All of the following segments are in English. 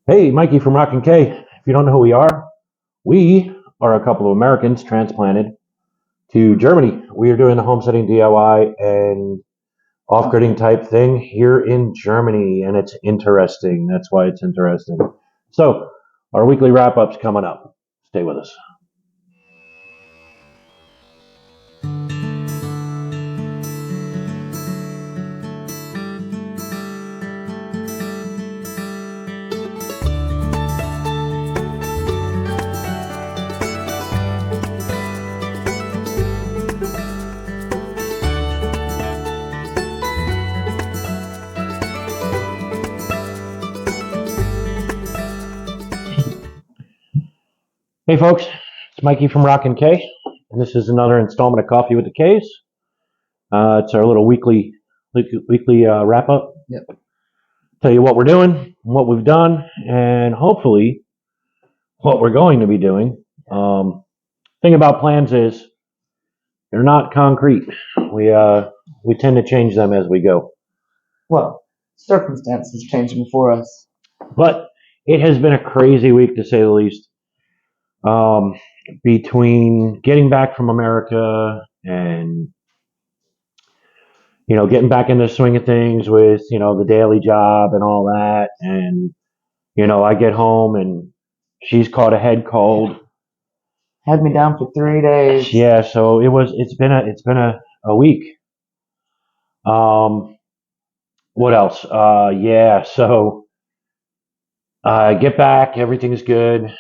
Hey, Mikey from Rock and K. If you don't know who we are a couple of Americans transplanted to Germany. We are doing the homesteading DIY and off-gridding type thing here in Germany, and it's interesting. That's why it's interesting. So, our weekly wrap-up's coming up. Stay with us. Hey folks, it's Mikey from Rock and K, and this is another installment of Coffee with the K's. It's our little weekly wrap-up. Yep. Tell you what we're doing, what we've done, and hopefully what we're going to be doing. Thing about plans is they're not concrete. We tend to change them as we go. Well, circumstances changing for us. But it has been a crazy week to say the least. Between getting back from America and getting back into the swing of things with the daily job and all that, and I get home and she's caught a head cold. Had me down for 3 days. Yeah, so it's been a week. What else? Yeah, so I get back, everything's good.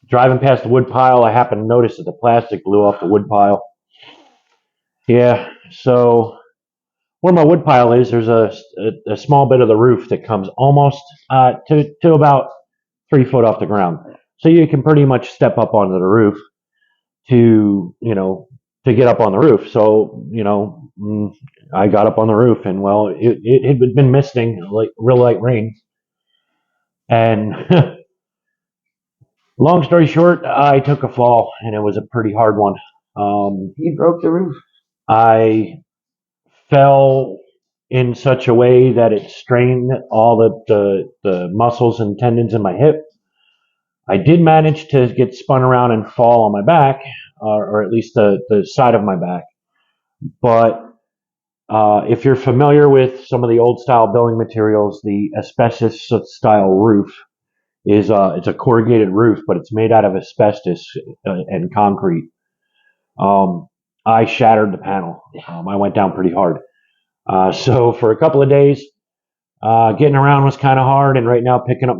Driving past the wood pile, I happen to notice that the plastic blew off the wood pile. Yeah, so where my wood pile is, there's a small bit of the roof that comes almost to about 3 foot off the ground. So you can pretty much step up onto the roof to get up on the roof. So I got up on the roof, and well, it had been misting, like real light rain, and long story short, I took a fall, and it was a pretty hard one. He broke the roof. I fell in such a way that it strained all the muscles and tendons in my hip. I did manage to get spun around and fall on my back, or at least the side of my back. But if you're familiar with some of the old style building materials, the asbestos style roof is it's a corrugated roof, but it's made out of asbestos and concrete. I shattered the panel. I went down pretty hard. So for a couple of days, getting around was kind of hard, and right now picking up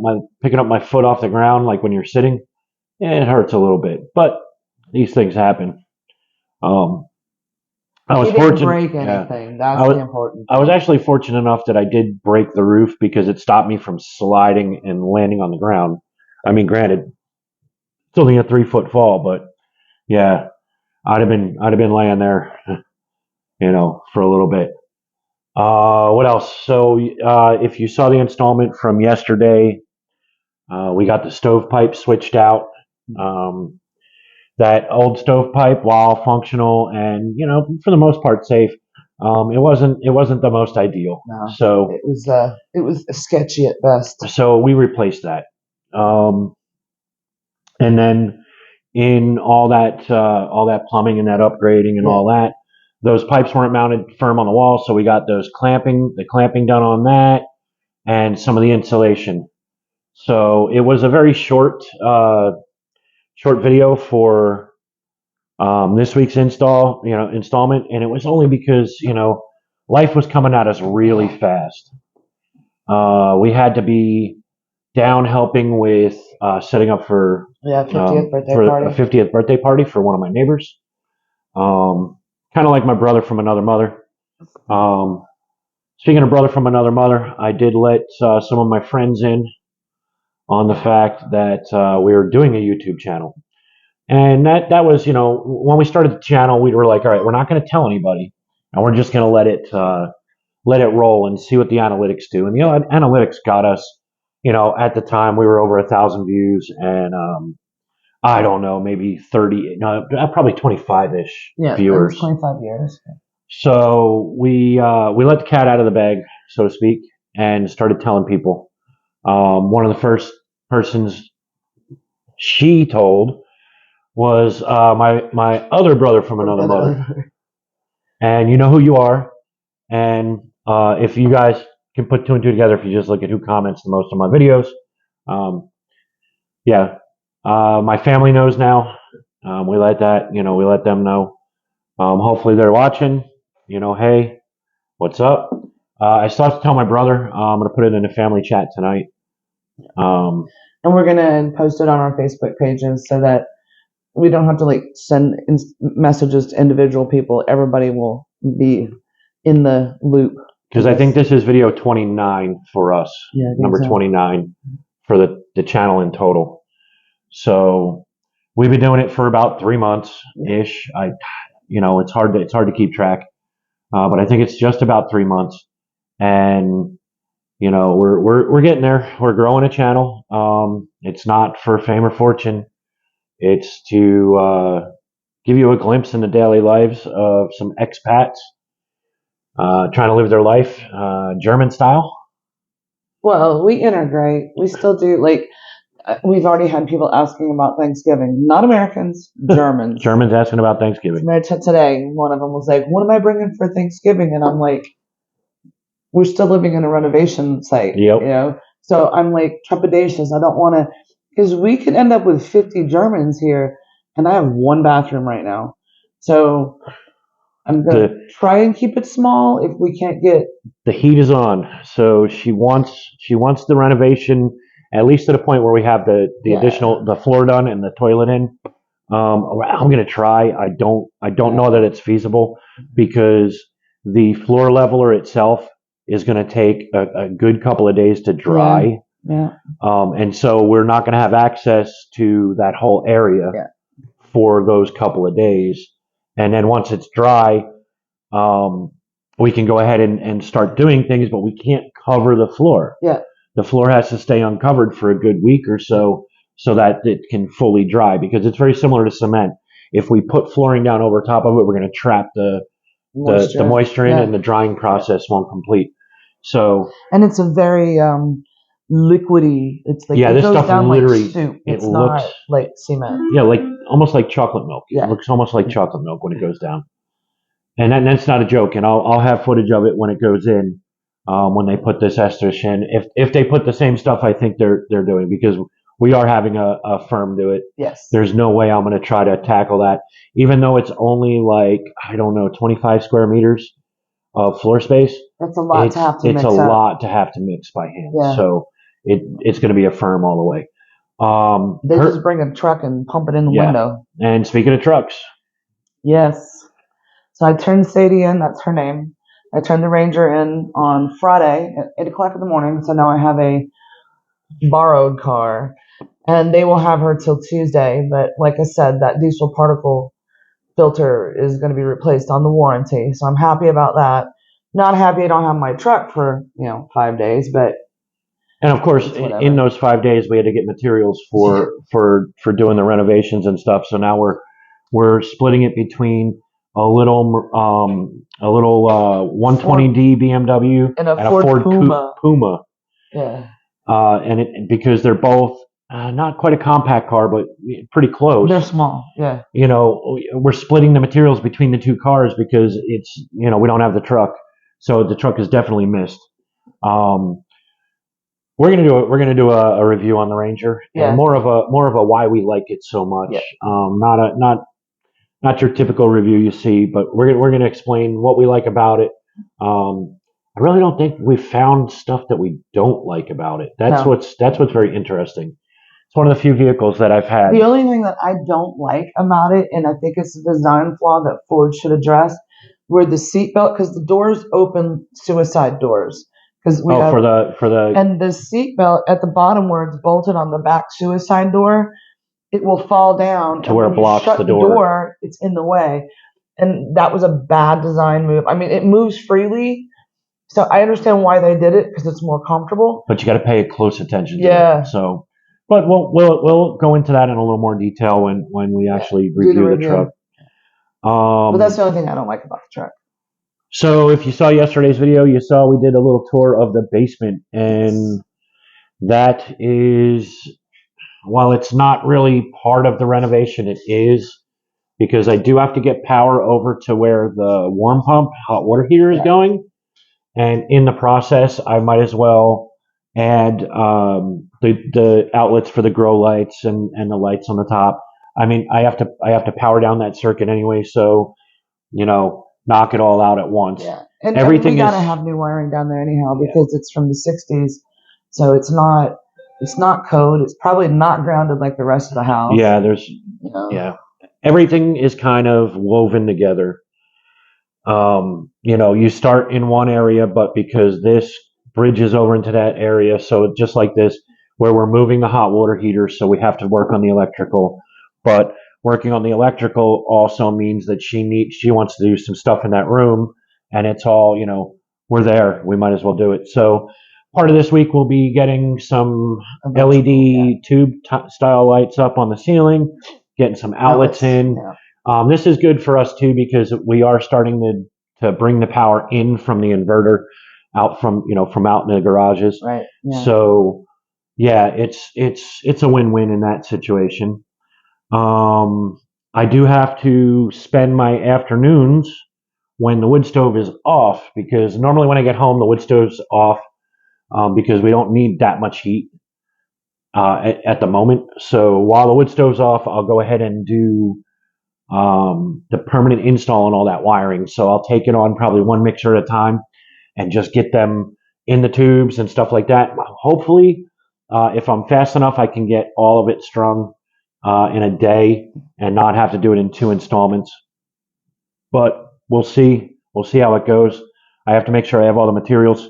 my foot off the ground, like when you're sitting, it hurts a little bit. But these things happen. I was fortunate. Didn't break anything. Yeah. That's the important thing. I was actually fortunate enough that I did break the roof because it stopped me from sliding and landing on the ground. I mean, granted, it's only a 3-foot fall, but yeah, I'd have been laying there, for a little bit. What else? So, if you saw the installment from yesterday, we got the stovepipe switched out. That old stovepipe, while functional and for the most part safe, it wasn't the most ideal. No, so it was sketchy at best. So we replaced that, and then in all that plumbing and that upgrading and all that, those pipes weren't mounted firm on the wall, so we got the clamping done on that, and some of the insulation. So it was a very short video for this week's installment, and it was only because life was coming at us really fast. We had to be down helping with setting up for 50th birthday party. A 50th birthday party for one of my neighbors. Kind of like my brother from another mother. Speaking of brother from another mother, I did let some of my friends in on the fact that we were doing a YouTube channel. And that was, when we started the channel, we were like, all right, we're not going to tell anybody, and we're just going to let it roll and see what the analytics do. And the analytics got us, at the time we were over 1,000 views, and I don't know, maybe 30, no, probably 25-ish viewers. 25 years. So we let the cat out of the bag, so to speak, and started telling people. One of the first persons she told was my other brother from another mother, and you know who you are. And if you guys can put two and two together, if you just look at who comments the most on my videos, um, yeah, my family knows now. We let them know. Hopefully they're watching. Hey, what's up? I still have to tell my brother. I'm gonna put it in the family chat tonight. And we're gonna post it on our Facebook pages so that we don't have to like send messages to individual people. Everybody will be in the loop. Because I think this is video 29 for us. Yeah, number so. 29 for the channel in total. So we've been doing it for about 3 months ish. It's hard to keep track, but I think it's just about 3 months, and we're getting there. We're growing a channel. It's not for fame or fortune. It's to give you a glimpse in the daily lives of some expats trying to live their life German style. Well, we integrate. We still do. Like, we've already had people asking about Thanksgiving. Not Americans, Germans. Germans asking about Thanksgiving. Today, one of them was like, "What am I bringing for Thanksgiving?" And I'm like, "We're still living in a renovation site." Yep. So I'm like trepidatious. I don't want to, because we could end up with 50 Germans here, and I have one bathroom right now. So I'm gonna try and keep it small if we can't get. The heat is on, so she wants the renovation at least to the point where we have the additional floor done and the toilet in. I'm gonna try. I don't know that it's feasible because the floor leveler itself is gonna take a good couple of days to dry. Yeah. And so we're not gonna have access to that whole area for those couple of days. And then once it's dry, we can go ahead and start doing things, but we can't cover the floor. Yeah. The floor has to stay uncovered for a good week or so that it can fully dry, because it's very similar to cement. If we put flooring down over top of it, we're going to trap the moisture in, and the drying process won't complete. So, and it's a very liquidy. It's like it this goes stuff down literally like soup. it It's looks not like cement. Yeah, like almost like chocolate milk. It looks almost like chocolate milk when it goes down. And that's not a joke. And I'll have footage of it when it goes in, when they put this estrus in. If they put the same stuff I think they're doing, because we are having a firm do it. Yes. There's no way I'm going to try to tackle that, even though it's only like, I don't know, 25 square meters of floor space. That's a lot to have to mix. It's a lot to have to mix by hand. Yeah. So it's going to be a firm all the way. They just bring a truck and pump it in the window. And speaking of trucks. Yes. So I turned Sadie in, that's her name. I turned the Ranger in on Friday at 8 o'clock in the morning. So now I have a borrowed car. And they will have her till Tuesday. But like I said, that diesel particle filter is going to be replaced on the warranty. So I'm happy about that. Not happy I don't have my truck for, 5 days. And of course, in those 5 days, we had to get materials for doing the renovations and stuff. So now we're splitting it between a little 120D BMW and a Ford Puma. Yeah. Because they're both not quite a compact car, but pretty close. They're small. Yeah. We're splitting the materials between the two cars because it's we don't have the truck, so the truck is definitely missed. We're gonna do a review on the Ranger, and more of a why we like it so much. Yeah. Not your typical review you see, but we're gonna explain what we like about it. I really don't think we've found stuff that we don't like about it. That's what's very interesting. It's one of the few vehicles that I've had. The only thing that I don't like about it, and I think it's a design flaw that Ford should address, were the seatbelt, because the doors open suicide doors. For the and the seatbelt at the bottom where it's bolted on the back suicide door, it will fall down to where it blocks the door. It's in the way, and that was a bad design move. I mean, it moves freely, so I understand why they did it because it's more comfortable. But you got to pay close attention to it. So, but we'll go into that in a little more detail when we actually review the truck. But that's the only thing I don't like about the truck. So if you saw yesterday's video, you saw we did a little tour of the basement, and That is, while it's not really part of the renovation, it is because I do have to get power over to where the warm pump hot water heater is going. And in the process, I might as well add the outlets for the grow lights and the lights on the top. I mean, I have to power down that circuit anyway, so knock it all out at once. Yeah, and Everything we gotta is have new wiring down there anyhow because it's from the '60s, so it's not code. It's probably not grounded like the rest of the house. yeah. There's You know? yeah. Everything is kind of woven together. You start in one area, but because this bridges over into that area, so just like this, where we're moving the hot water heater, so we have to work on the electrical. But working on the electrical also means that she wants to do some stuff in that room, and it's all, we're there. We might as well do it. So part of this week we'll be getting some LED tube style lights up on the ceiling, getting some outlets in. Yeah. This is good for us too because we are starting to bring the power in from the inverter out from out in the garages. Right. Yeah. So yeah, it's a win-win in that situation. I do have to spend my afternoons when the wood stove is off because normally when I get home the wood stove's off because we don't need that much heat at the moment. So while the wood stove's off, I'll go ahead and do the permanent install and all that wiring. So I'll take it on probably one mixer at a time and just get them in the tubes and stuff like that. Hopefully, if I'm fast enough, I can get all of it strung in a day and not have to do it in 2 installments. But we'll see. We'll see how it goes. I have to make sure I have all the materials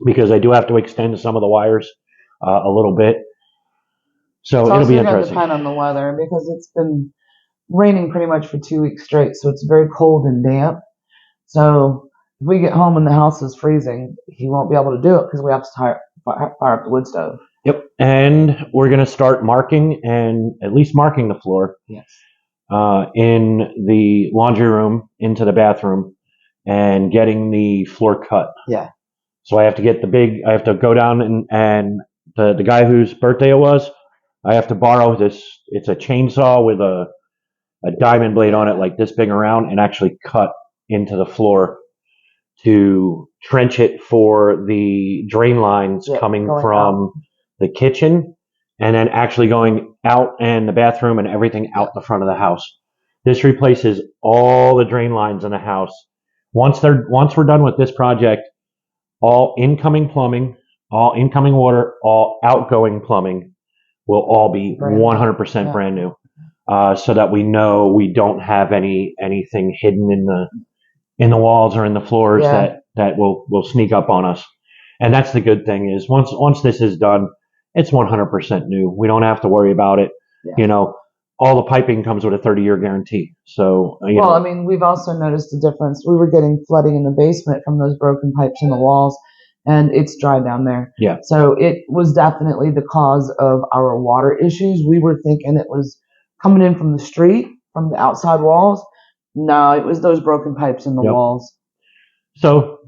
because I do have to extend some of the wires a little bit. So it'll be interesting. It's depend on the weather because it's been raining pretty much for 2 weeks straight, so it's very cold and damp. So if we get home and the house is freezing, he won't be able to do it because we have to fire up the wood stove. Yep, and we're going to start marking and at least marking the floor. Yes. In the laundry room into the bathroom and getting the floor cut. Yeah. So I have to go down and the guy whose birthday it was, I have to borrow this. It's a chainsaw with a diamond blade on it like this big around and actually cut into the floor to trench it for the drain lines coming from the kitchen and then actually going out and the bathroom and everything out the front of the house. This replaces all the drain lines in the house. Once we're done with this project, all incoming plumbing, all incoming water, all outgoing plumbing will all be 100% brand new. So that we know we don't have anything hidden in the walls or in the floors that will sneak up on us. And that's the good thing is once this is done, it's 100% new. We don't have to worry about it. Yeah. All the piping comes with a 30-year guarantee. So I mean, we've also noticed a difference. We were getting flooding in the basement from those broken pipes in the walls, and it's dry down there. Yeah. So it was definitely the cause of our water issues. We were thinking it was coming in from the street, from the outside walls. No, it was those broken pipes in the walls. So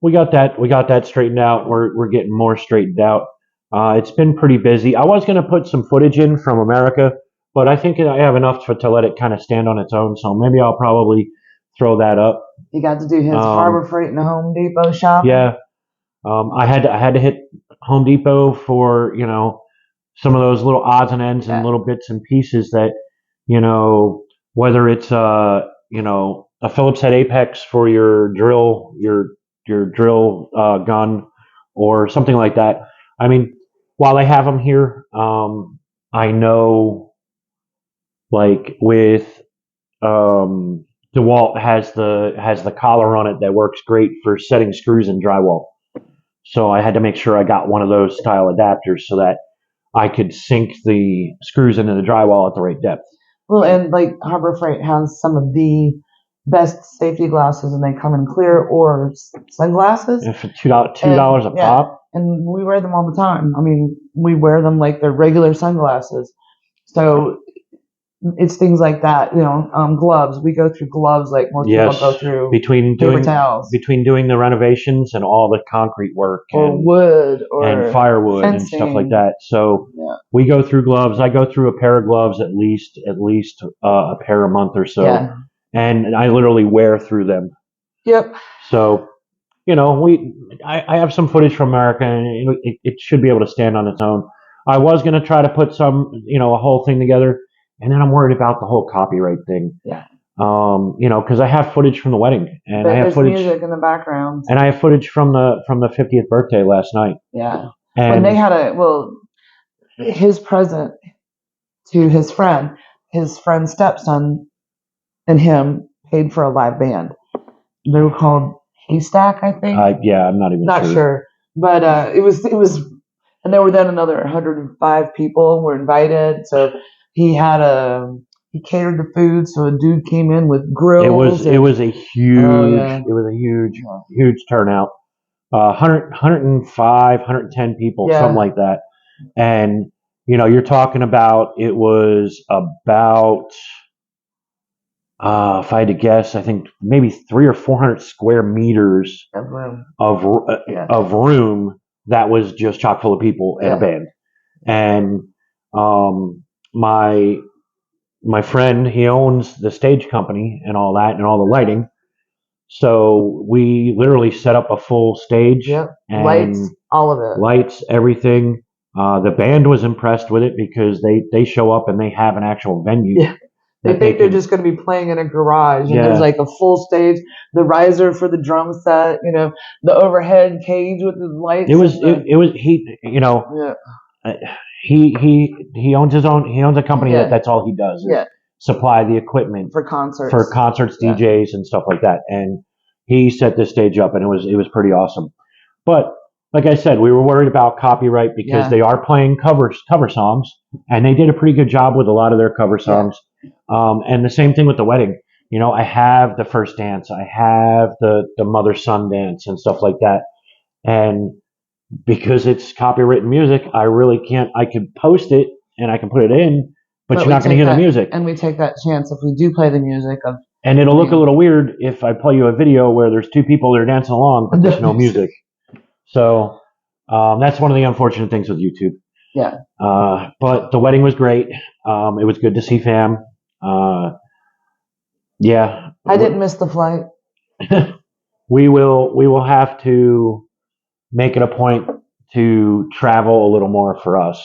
we got that straightened out. We're getting more straightened out. It's been pretty busy. I was going to put some footage in from America, but I think I have enough to let it kind of stand on its own. So maybe I'll probably throw that up. You got to do his Harbor Freight and Home Depot shopping. Yeah, I had to hit Home Depot for some of those little odds and ends and little bits and pieces that whether it's a Phillips head apex for your drill gun or something like that. I mean, while I have them here, I know like with DeWalt has the collar on it that works great for setting screws in drywall. So I had to make sure I got one of those style adapters so that I could sink the screws into the drywall at the right depth. Well, and like Harbor Freight has some of the best safety glasses, and they come in clear or sunglasses. And for $2 a pop. And we wear them all the time. I mean, we wear them like they're regular sunglasses. So it's things like that. Gloves. We go through gloves like most people go through between paper towels. between doing the renovations and all the concrete work or wood and or firewood fencing and stuff like that. So we go through gloves. I go through a pair of gloves at least a pair a month or so, and I literally wear through them. Yep. So I have some footage from America, and it should be able to stand on its own. I was going to try to put a whole thing together, and then I'm worried about the whole copyright thing. Yeah. Because I have footage from the wedding, and I have footage music in the background, and I have footage from the 50th birthday last night. Yeah. And when they had his present to his friend's stepson, and him paid for a live band. They were called Haystack, I think. I'm not even sure. But it was, and there were then another 105 people were invited. So he catered the food. So a dude came in with grills. It was a huge turnout. 105, 110 people, something like that. And you're talking about, it was about, if I had to guess, I think maybe 300 or 400 square meters of room that was just chock full of people and a band. And my friend, he owns the stage company and all that and all the lighting. So we literally set up a full stage. And lights, all of it. Lights, everything. The band was impressed with it because they show up and they have an actual venue. Yeah. They think they're just going to be playing in a garage, and there's like a full stage, the riser for the drum set, the overhead cage with the lights. He owns a company that's all he does. Supply the equipment for concerts, DJs and stuff like that. And he set this stage up, and it was pretty awesome. But like I said, we were worried about copyright because they are playing cover songs, and they did a pretty good job with a lot of their cover songs. And the same thing with the wedding. I have the first dance, I have the mother-son dance and stuff like that. And because it's copywritten music, I really can't. I could post it and I can put it in, but you're not going to hear the music. And we take that chance if we do play the music. And it'll look a little weird if I play you a video where there's two people that are dancing along, but there's no music. So that's one of the unfortunate things with YouTube. Yeah. But the wedding was great. It was good to see fam. I didn't miss the flight. We will have to make it a point to travel a little more for us.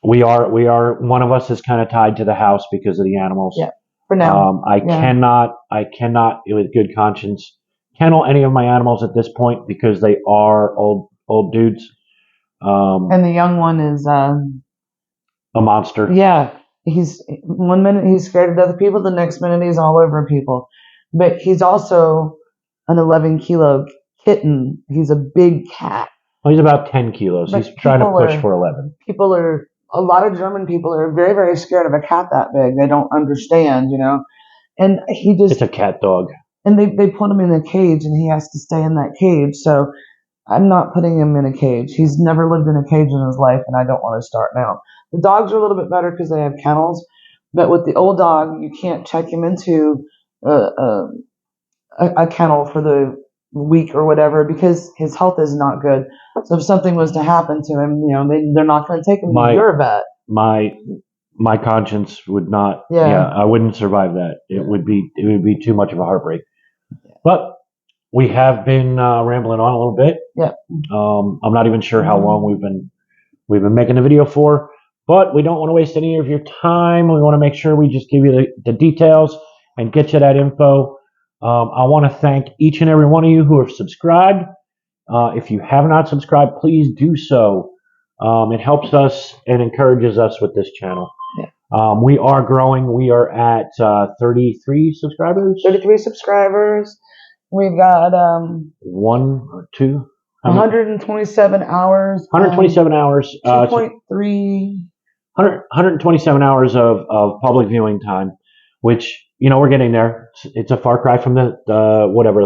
We are one of us is kind of tied to the house because of the animals. Yeah, for now. I cannot with good conscience kennel any of my animals at this point because they are old dudes. And the young one is a monster. Yeah, he's 1 minute he's scared of other people, the next minute he's all over people. But he's also an 11-kilo kitten. He's a big cat. Well, he's about 10 kilos. He's trying to push for 11. A lot of German people are very, very scared of a cat that big. They don't understand, And it's a cat dog. And they put him in a cage, and he has to stay in that cage. So I'm not putting him in a cage. He's never lived in a cage in his life, and I don't want to start now. The dogs are a little bit better because they have kennels. But with the old dog, you can't check him into a kennel for the week or whatever because his health is not good. So if something was to happen to him, they're not going to take him to your vet. My conscience would not. I wouldn't survive that. It would be too much of a heartbreak. But we have been rambling on a little bit. Yeah. I'm not even sure how long we've been making the video for, but we don't want to waste any of your time. We want to make sure we just give you the details and get you that info. I want to thank each and every one of you who have subscribed. If you have not subscribed, please do so. It helps us and encourages us with this channel. Yeah. We are growing. We are at 33 subscribers. 33 subscribers. We've got 1 or 2. 127 hours. 127 hours. 2.3. 127 hours of public viewing time, which we're getting there. It's a far cry from the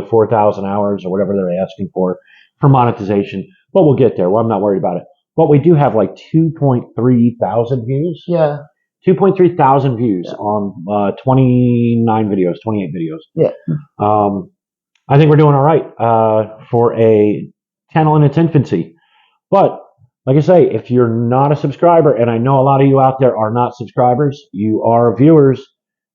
4,000 hours or whatever they're asking for monetization, but we'll get there. Well, I'm not worried about it. But we do have like 2.3 thousand views. Yeah. 2.3 thousand views on 29 videos, 28 videos. Yeah. I think we're doing all right for a channel in its infancy. But like I say, if you're not a subscriber, and I know a lot of you out there are not subscribers, you are viewers,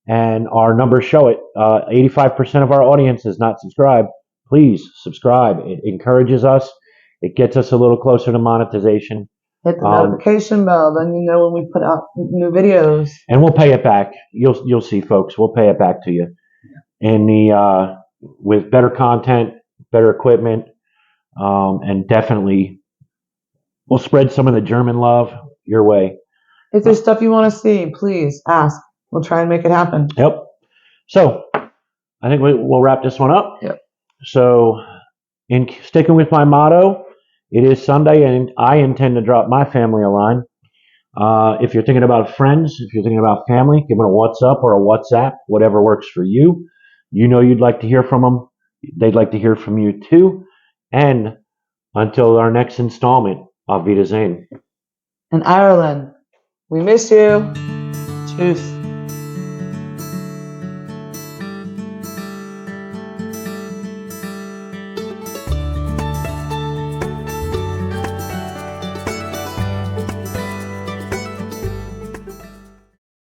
and our numbers show it. 85% of our audience is not subscribed. Please subscribe. It encourages us. It gets us a little closer to monetization. Hit the notification bell, then you know when we put out new videos. And we'll pay it back. You'll see, folks. We'll pay it back to you. In the with better content, better equipment, and definitely we'll spread some of the German love your way. If there's stuff you want to see, please ask. We'll try and make it happen. Yep. So I think we'll wrap this one up. Yep. So in sticking with my motto, it is Sunday, and I intend to drop my family a line. If you're thinking about friends, if you're thinking about family, give them a WhatsApp or a WhatsApp, whatever works for you. You know you'd like to hear from them. They'd like to hear from you too. And until our next installment, Auf Wiedersehen. In Ireland, we miss you. Tschüss.